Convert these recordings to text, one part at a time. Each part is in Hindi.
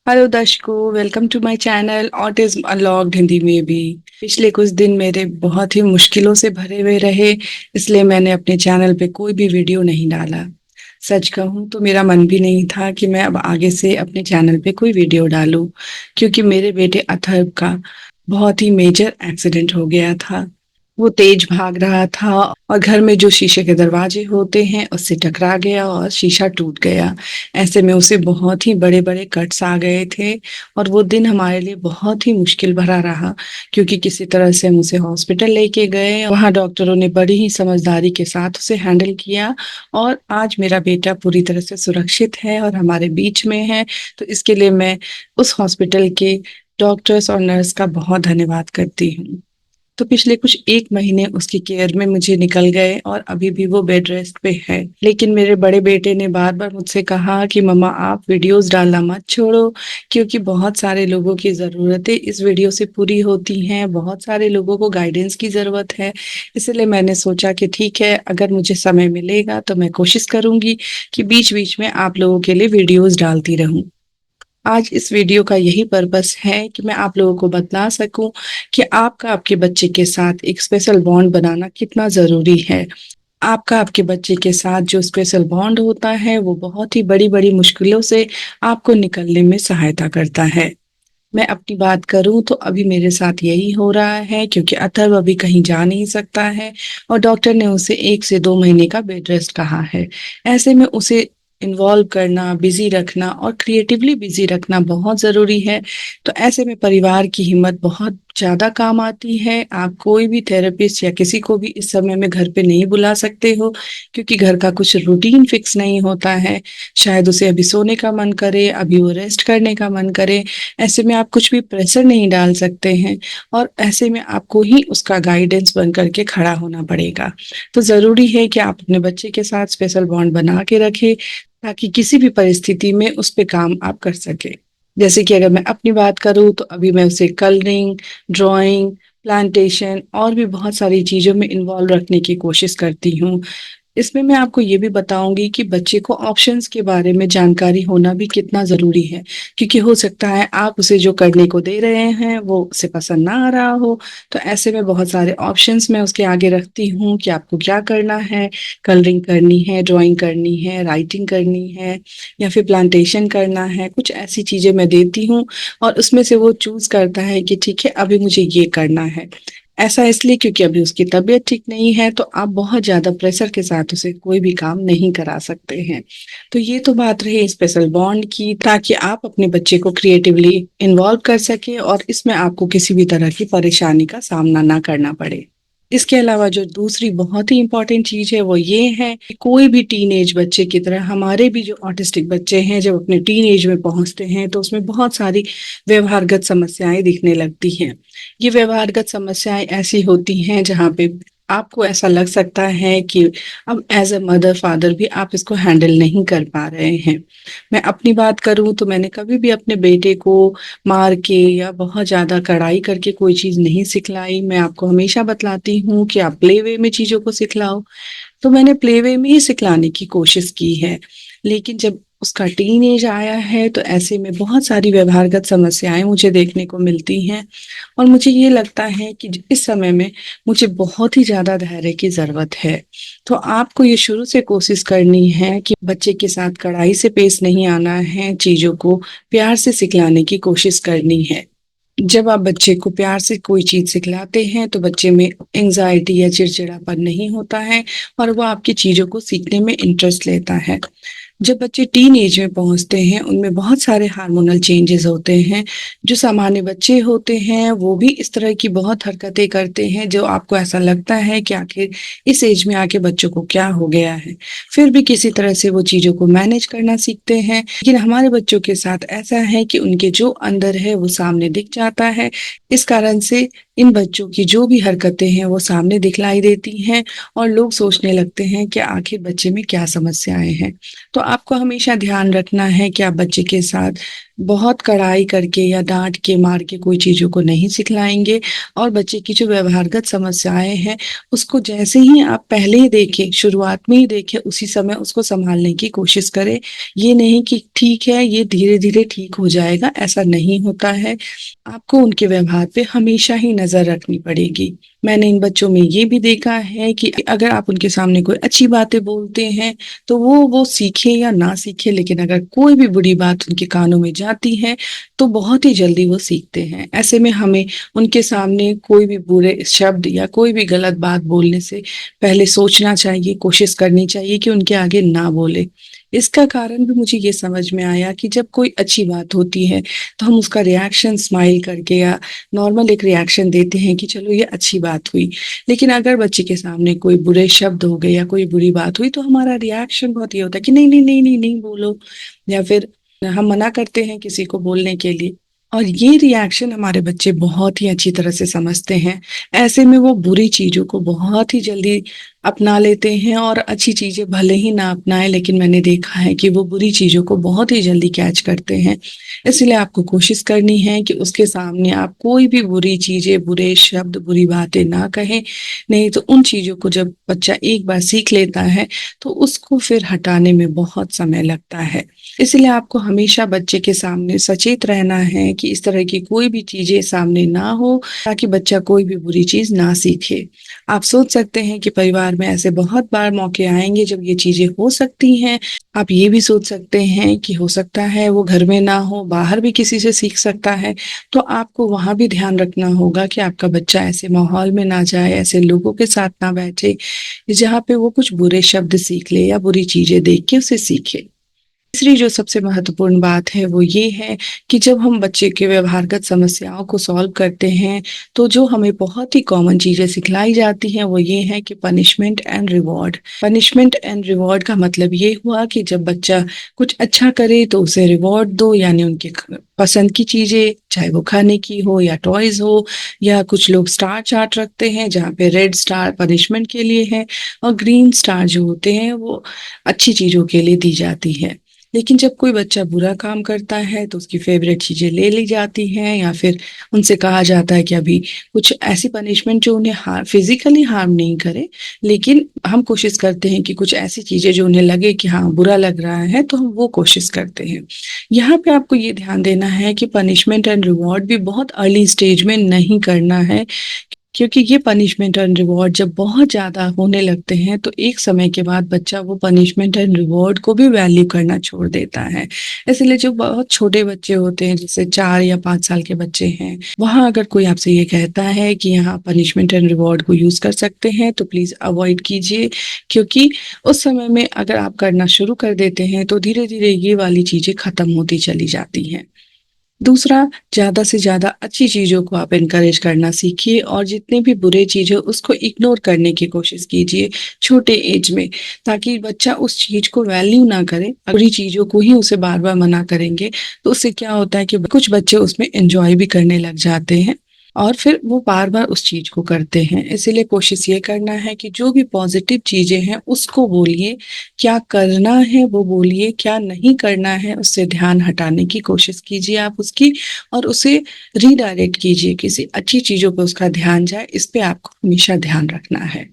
हेलो दर्शकों, welcome to my channel autism unlocked Hindi में भी। पिछले कुछ दिन मेरे बहुत ही मुश्किलों से भरे हुए रहे, इसलिए मैंने अपने चैनल पे कोई भी वीडियो नहीं डाला। सच कहूँ तो मेरा मन भी नहीं था कि मैं अब आगे से अपने चैनल पे कोई वीडियो डालूं, क्योंकि मेरे बेटे अथर्व का बहुत ही मेजर एक्सीडेंट हो गया था। वो तेज भाग रहा था और घर में जो शीशे के दरवाजे होते हैं उससे टकरा गया और शीशा टूट गया। ऐसे में उसे बहुत ही बड़े-बड़े कट्स आ गए थे और वो दिन हमारे लिए बहुत ही मुश्किल भरा रहा, क्योंकि किसी तरह से हम उसे हॉस्पिटल लेके गए। वहाँ डॉक्टरों ने बड़ी ही समझदारी के साथ उसे हैंडल किया और आज मेरा बेटा पूरी तरह से सुरक्षित है और हमारे बीच में है। तो इसके लिए मैं उस हॉस्पिटल के डॉक्टर्स और नर्स का बहुत धन्यवाद करती हूँ। तो पिछले कुछ 1 महीने उसकी केयर में मुझे निकल गए और अभी भी वो बेड रेस्ट पे है। लेकिन मेरे बड़े बेटे ने बार-बार मुझसे कहा कि मम्मा आप वीडियोज़ डालना मत छोड़ो, क्योंकि बहुत सारे लोगों की ज़रूरतें इस वीडियो से पूरी होती हैं, बहुत सारे लोगों को गाइडेंस की ज़रूरत है। इसलिए मैंने सोचा कि ठीक है, अगर मुझे समय मिलेगा तो मैं कोशिश करूँगी कि बीच-बीच में आप लोगों के लिए वीडियोज़ डालती रहूँ। आज इस वीडियो का यही पर्पस है कि मैं आप लोगों को बतला सकूं कि आपका आपके बच्चे के साथ एक स्पेशल बॉन्ड बनाना कितना ज़रूरी है। आपका आपके बच्चे के साथ जो स्पेशल बॉन्ड होता है वो बहुत ही बड़ी-बड़ी मुश्किलों से आपको निकलने में सहायता करता है। मैं अपनी बात करूँ तो अभी मेरे साथ यही हो रहा है, क्योंकि अथर्व अभी कहीं जा नहीं सकता है और डॉक्टर ने उसे 1 से 2 महीने का बेड रेस्ट कहा है। ऐसे में उसे इन्वॉल्व करना, बिज़ी रखना और क्रिएटिवली बिज़ी रखना बहुत ज़रूरी है। तो ऐसे में परिवार की हिम्मत बहुत ज़्यादा काम आती है। आप कोई भी थेरेपिस्ट या किसी को भी इस समय में घर पे नहीं बुला सकते हो, क्योंकि घर का कुछ रूटीन फिक्स नहीं होता है। शायद उसे अभी सोने का मन करे, अभी वो रेस्ट करने का मन करे। ऐसे में आप कुछ भी प्रेशर नहीं डाल सकते हैं और ऐसे में आपको ही उसका गाइडेंस बन करके खड़ा होना पड़ेगा। तो ज़रूरी है कि आप अपने बच्चे के साथ स्पेशल बॉन्ड बना के रखें, ताकि किसी भी परिस्थिति में उस पे काम आप कर सकें। जैसे कि अगर मैं अपनी बात करूँ तो अभी मैं उसे कलरिंग, ड्राइंग, प्लांटेशन और भी बहुत सारी चीज़ों में इन्वॉल्व रखने की कोशिश करती हूँ। इसमें मैं आपको ये भी बताऊँगी कि बच्चे को ऑप्शंस के बारे में जानकारी होना भी कितना ज़रूरी है, क्योंकि हो सकता है आप उसे जो करने को दे रहे हैं, वो उसे पसंद ना आ रहा हो। तो ऐसे में बहुत सारे ऑप्शंस मैं उसके आगे रखती हूँ कि आपको क्या करना है, कलरिंग करनी है, ड्राइंग करनी है, राइटिंग करनी है या फिर प्लांटेशन करना है। कुछ ऐसी चीज़ें मैं देती हूँ और उसमें से वो चूज़ करता है कि ठीक है, अभी मुझे ये करना है। ऐसा इसलिए क्योंकि अभी उसकी तबीयत ठीक नहीं है, तो आप बहुत ज़्यादा प्रेशर के साथ उसे कोई भी काम नहीं करा सकते हैं। तो ये तो बात रही स्पेशल बॉन्ड की, ताकि आप अपने बच्चे को क्रिएटिवली इन्वॉल्व कर सकें और इसमें आपको किसी भी तरह की परेशानी का सामना ना करना पड़े। इसके अलावा जो दूसरी बहुत ही इम्पोर्टेंट चीज़ है वो ये है कि कोई भी टीनेज बच्चे की तरह हमारे भी जो ऑटिस्टिक बच्चे हैं, जब अपने टीनेज में पहुँचते हैं तो उसमें बहुत सारी व्यवहारगत समस्याएँ दिखने लगती हैं। ये व्यवहारगत समस्याएँ ऐसी होती हैं जहाँ पे आपको ऐसा लग सकता है कि अब एज़ अ मदर फादर भी आप इसको हैंडल नहीं कर पा रहे हैं। मैं अपनी बात करूँ तो मैंने कभी भी अपने बेटे को मार के या बहुत ज़्यादा कड़ाई करके कोई चीज़ नहीं सिखलाई। मैं आपको हमेशा बतलाती हूँ कि आप प्ले वे में चीज़ों को सिखलाओ। तो मैंने प्ले वे में ही सिखलाने की कोशिश की है। लेकिन जब उसका टीनेज आया है तो ऐसे में बहुत सारी व्यवहारगत समस्याएँ मुझे देखने को मिलती हैं और मुझे ये लगता है कि इस समय में मुझे बहुत ही ज़्यादा धैर्य की ज़रूरत है। तो आपको ये शुरू से कोशिश करनी है कि बच्चे के साथ कड़ाई से पेश नहीं आना है, चीज़ों को प्यार से सिखलाने की कोशिश करनी है। जब आप बच्चे को प्यार से कोई चीज़ सिखलाते हैं तो बच्चे में एंग्ज़ायटी या चिड़चिड़ापन नहीं होता है और वो आपकी चीज़ों को सीखने में इंटरेस्ट लेता है। जब बच्चे टीन एज में पहुँचते हैं, उनमें बहुत सारे हार्मोनल चेंजेज़ होते हैं। जो सामान्य बच्चे होते हैं, वो भी इस तरह की बहुत हरकतें करते हैं, जो आपको ऐसा लगता है कि आखिर इस एज में आके बच्चों को क्या हो गया है। फिर भी किसी तरह से वो चीज़ों को मैनेज करना सीखते हैं। लेकिन हमारे बच्चों के साथ ऐसा है कि उनके जो अंदर है, वो सामने दिख जाता है। इस कारण से इन बच्चों की जो भी हरकतें हैं, वो सामने दिखलाई देती हैं और लोग सोचने लगते हैं कि आखिर बच्चे में क्या समस्याएँ हैं। तो आपको हमेशा ध्यान रखना है कि आप बच्चे के साथ बहुत कड़ाई करके या डाँट के, मार के कोई चीज़ों को नहीं सिखलाएँगे और बच्चे की जो व्यवहारगत समस्याएँ हैं, उसको जैसे ही आप पहले ही देखें, शुरुआत में ही देखें, उसी समय उसको सँभालने की कोशिश करें। ये नहीं कि ठीक है, ये धीरे-धीरे ठीक हो जाएगा, ऐसा नहीं होता है। आपको उनके व्यवहार पे हमेशा ही नज़र रखनी पड़ेगी। मैंने इन बच्चों में ये भी देखा है कि अगर आप उनके सामने कोई अच्छी बातें बोलते हैं, तो वो सीखे या ना सीखे, लेकिन अगर कोई भी बुरी बात उनके कानों में जाती है, तो बहुत ही जल्दी वो सीखते हैं। ऐसे में हमें उनके सामने कोई भी बुरे शब्द या कोई भी गलत बात बोलने से पहले सोचना चाहिए, कोशिश करनी चाहिए कि उनके आगे ना बोले। इसका कारण भी मुझे ये समझ में आया कि जब कोई अच्छी बात होती है, तो हम उसका रिएक्शन स्माइल करके या नॉर्मल एक रिएक्शन देते हैं कि चलो ये अच्छी बात हुई। लेकिन अगर बच्चे के सामने कोई बुरे शब्द हो गए या कोई बुरी बात हुई, तो हमारा रिएक्शन बहुत ये होता है कि नहीं, नहीं, नहीं, नहीं, नहीं बोलो, या फिर हम मना करते हैं किसी को बोलने के लिए। और ये रिएक्शन हमारे बच्चे बहुत ही अच्छी तरह से समझते हैं। ऐसे में वो बुरी चीज़ों को बहुत ही जल्दी अपना लेते हैं और अच्छी चीज़ें भले ही ना अपनाएँ, लेकिन मैंने देखा है कि वो बुरी चीज़ों को बहुत ही जल्दी कैच करते हैं। इसलिए आपको कोशिश करनी है कि उसके सामने आप कोई भी बुरी चीज़ें, बुरे शब्द, बुरी बातें ना कहें। नहीं तो उन चीज़ों को जब बच्चा एक बार सीख लेता है, तो उसको फिर हटाने में बहुत समय लगता है। इसलिए आपको हमेशा बच्चे के सामने सचेत रहना है कि इस तरह की कोई भी चीज़ें सामने ना हो, ताकि बच्चा कोई भी बुरी चीज़ ना सीखे। आप सोच सकते हैं कि परिवार में ऐसे बहुत बार मौके आएँगे जब ये चीज़ें हो सकती हैं। आप ये भी सोच सकते हैं कि हो सकता है वो घर में ना हो, बाहर भी किसी से सीख सकता है। तो आपको वहाँ भी ध्यान रखना होगा कि आपका बच्चा ऐसे माहौल में ना जाए, ऐसे लोगों के साथ ना बैठे, जहाँ पे वो कुछ बुरे शब्द सीख ले या बुरी चीज़ें देख के उसे सीखे। तीसरी जो सबसे महत्वपूर्ण बात है वो ये है कि जब हम बच्चे के व्यवहारगत समस्याओं को सॉल्व करते हैं, तो जो हमें बहुत ही कॉमन चीज़ें सिखलाई जाती हैं वो ये है कि punishment and reward. Punishment and reward का मतलब ये हुआ कि जब बच्चा कुछ अच्छा करे तो उसे रिवॉर्ड दो, यानी उनके पसंद की चीज़ें, चाहे वो खाने की हो या टॉयज़ हो, या कुछ लोग स्टार चार्ट रखते हैं जहाँ पे रेड स्टार पनिशमेंट के लिए है और ग्रीन स्टार जो होते हैं वो अच्छी चीज़ों के लिए दी जाती है। लेकिन जब कोई बच्चा बुरा काम करता है तो उसकी फ़ेवरेट चीज़ें ले ली जाती हैं, या फिर उनसे कहा जाता है कि अभी कुछ ऐसी पनिशमेंट जो उन्हें फ़िज़िकली हार्म नहीं करे, लेकिन हम कोशिश करते हैं कि कुछ ऐसी चीज़ें जो उन्हें लगे कि हाँ, बुरा लग रहा है, तो हम वो कोशिश करते हैं। यहाँ पे आपको ये ध्यान देना है कि पनिशमेंट एंड रिवॉर्ड भी बहुत अर्ली स्टेज में नहीं करना है, क्योंकि ये पनिशमेंट एंड रिवॉर्ड जब बहुत ज़्यादा होने लगते हैं, तो एक समय के बाद बच्चा वो पनिशमेंट एंड रिवॉर्ड को भी वैल्यू करना छोड़ देता है। इसलिए जो बहुत छोटे बच्चे होते हैं, जैसे 4 या 5 साल के बच्चे हैं, वहाँ अगर कोई आपसे ये कहता है कि यहाँ पनिशमेंट एंड रिवॉर्ड को यूज़ कर सकते हैं, तो प्लीज़ अवॉइड कीजिए, क्योंकि उस समय में अगर आप करना शुरू कर देते हैं, तो धीरे-धीरे ये वाली चीज़ें खत्म होती चली जाती हैं। दूसरा, ज़्यादा से ज़्यादा अच्छी चीज़ों को आप एनकरेज करना सीखिए और जितनी भी बुरे चीज़ है उसको इग्नोर करने की कोशिश कीजिए छोटे एज में, ताकि बच्चा उस चीज़ को वैल्यू ना करे। बुरी चीज़ों को ही उसे बार-बार मना करेंगे, तो उससे क्या होता है कि कुछ बच्चे उसमें एन्जॉय भी करने लग जाते हैं और फिर वो बार-बार उस चीज़ को करते हैं। इसीलिए कोशिश ये करना है कि जो भी पॉज़िटिव चीज़ें हैं उसको बोलिए, क्या करना है वो बोलिए, क्या नहीं करना है उससे ध्यान हटाने की कोशिश कीजिए आप उसकी, और उसे रीडायरेक्ट कीजिए, किसी अच्छी चीज़ों पे उसका ध्यान जाए, इस पे आपको हमेशा ध्यान रखना है।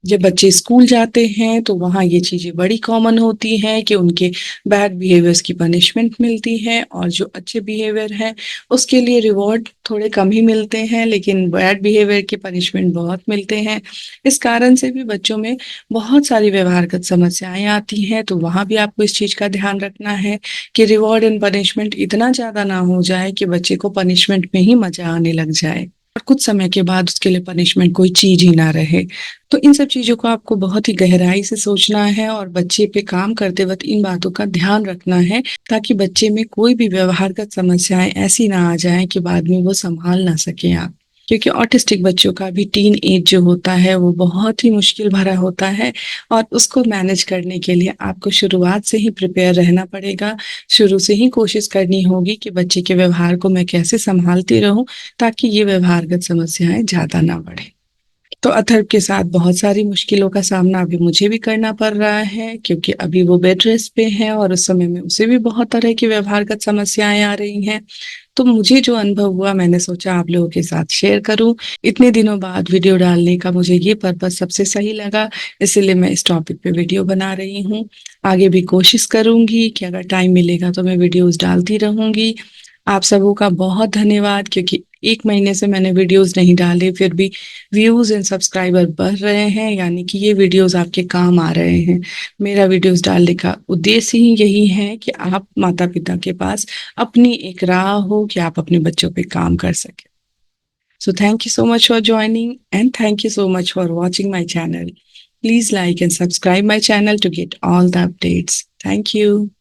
जब बच्चे स्कूल जाते हैं तो वहाँ ये चीज़ें बड़ी कॉमन होती हैं कि उनके बैड बिहेवियर्स की पनिशमेंट मिलती है और जो अच्छे बिहेवियर हैं उसके लिए रिवॉर्ड थोड़े कम ही मिलते हैं, लेकिन बैड बिहेवियर की पनिशमेंट बहुत मिलते हैं। इस कारण से भी बच्चों में बहुत सारी व्यवहारगत समस्याएँ आती हैं, तो वहाँ भी आपको इस चीज़ का ध्यान रखना है कि रिवॉर्ड एंड पनिशमेंट इतना ज़्यादा ना हो जाए कि बच्चे को पनिशमेंट में ही मज़ा आने लग जाए और कुछ समय के बाद उसके लिए पनिशमेंट कोई चीज़ ही ना रहे। तो इन सब चीज़ों को आपको बहुत ही गहराई से सोचना है और बच्चे पे काम करते वक़्त इन बातों का ध्यान रखना है, ताकि बच्चे में कोई भी व्यवहारगत समस्याएँ ऐसी ना आ जाएँ कि बाद में वो सँभाल ना सकें आप। क्योंकि ऑटिस्टिक बच्चों का भी टीन एज जो होता है वो बहुत ही मुश्किल भरा होता है और उसको मैनेज करने के लिए आपको शुरुआत से ही प्रिपेयर रहना पड़ेगा। शुरू से ही कोशिश करनी होगी कि बच्चे के व्यवहार को मैं कैसे सँभालती रहूँ, ताकि ये व्यवहारगत समस्याएँ ज़्यादा ना बढ़ें। तो अथर्व के साथ बहुत सारी मुश्किलों का सामना अभी मुझे भी करना पड़ रहा है, क्योंकि अभी वो बेड रेस्ट पे है और उस समय में उसे भी बहुत तरह की व्यवहारगत समस्याएं आ रही हैं। तो मुझे जो अनुभव हुआ मैंने सोचा आप लोगों के साथ शेयर करूं। इतने दिनों बाद वीडियो डालने का मुझे ये पर्पस सबसे सही लगा, इसीलिए मैं इस टॉपिक पे वीडियो बना रही हूँ। आगे भी कोशिश करूंगी कि अगर टाइम मिलेगा तो मैं वीडियोस डालती रहूंगी। आप सबों का बहुत धन्यवाद, क्योंकि 1 महीने से मैंने वीडियोस नहीं डाले फिर भी व्यूज एंड सब्सक्राइबर बढ़ रहे हैं, यानी कि ये वीडियोस आपके काम आ रहे हैं। मेरा वीडियोस डालने का उद्देश्य ही यही है कि आप माता पिता के पास अपनी एक राह हो कि आप अपने बच्चों पे काम कर सकें। So thank you so much for joining and thank you so much for watching my channel. Please like and subscribe my channel to get all the updates. Thank you.